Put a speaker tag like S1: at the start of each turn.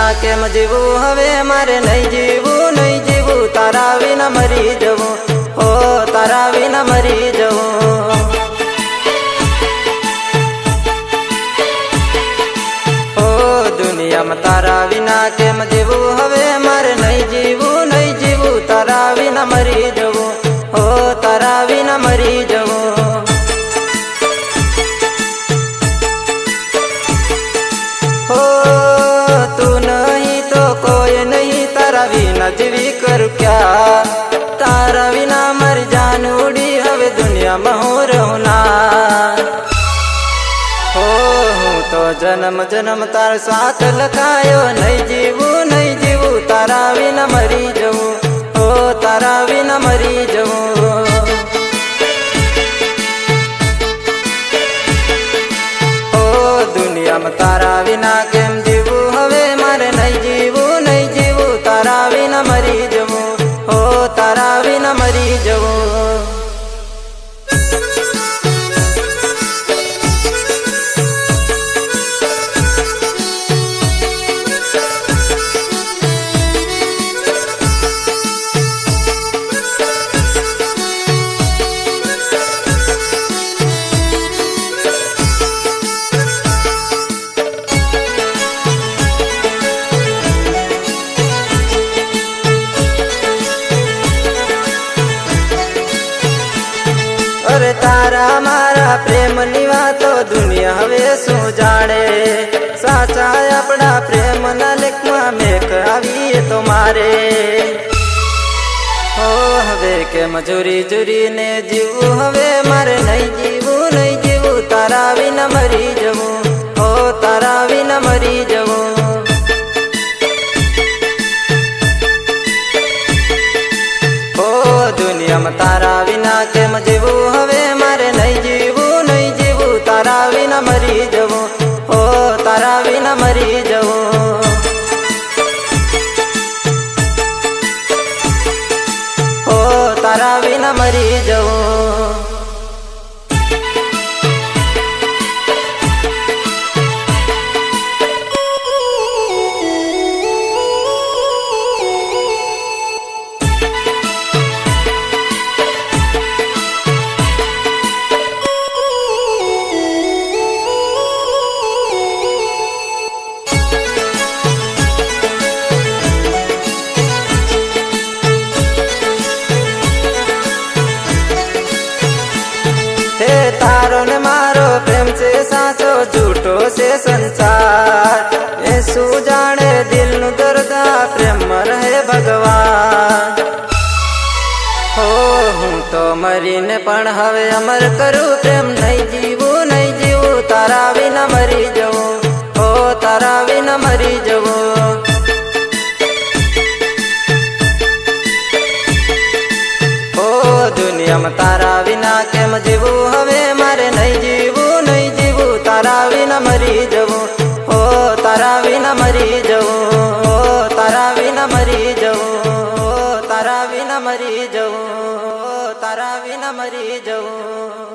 S1: વિના કેમ જીવું હવે મારે નહીં જીવું નહીં જીવું તારા વિના મરી જવું ઓ તારા વિના મરી જવું ઓ દુનિયામાં તારા વિના કેમ જીવું હવે મારે નહીં જીવું નહીં જીવું તારા વિના મરી જવું ઓ તારા વિના મરી જવું हो तू नहीं तो कोई नहीं तारा विना जीवी करूं क्या तारा विना मर जान उड़ी हवे दुनिया में हो रहूं ना हो हूँ तो जन्म जन्म तार साथ लखायो नहीं जीवू तारा विना मरी जाऊं हो तारा विना मरी जाऊं दुनिया में तारा विना केम जीवू हवे मारे नहीं जीवू तारा विना मरी जवू हो तारा विना मरी जवू अरे तारा मारा प्रेम नीवा तो दुनिया हवे शू जाने साचा अपना प्रेम ना लेख मेघ आवी तो मारे हो हवे के मजूरी जूरी ने जीवू हवे मारे नहीं जीवू तारा विना मरी जवू हो तारा विना मरी जवू हो दुनिया में तारा विना केम जीवू हवे मारे नहीं जीवू तारा विना मरी जवू हो तारा विना मरी जवू हो तारा विना मरी जवू तारो ने मारो प्रेम से साचो झूठो से संसार ऐसू जाने दिल नु दर्द प्रेम रहे भगवान हो हूँ तो मरी ने पण हवे अमर करूँ प्रेम नहीं जीवू तारा विना मरी जवू हो तारा विना मरी जवू हो दुनिया में तारा विना केम जीवू हवे मारे नहीं जीवू तारा विना मरी जवू हो तारा विना मरी जवू हो तारा विना मरी जवू हो तारा विना मरी जवू हो तारा विना मरी जवू।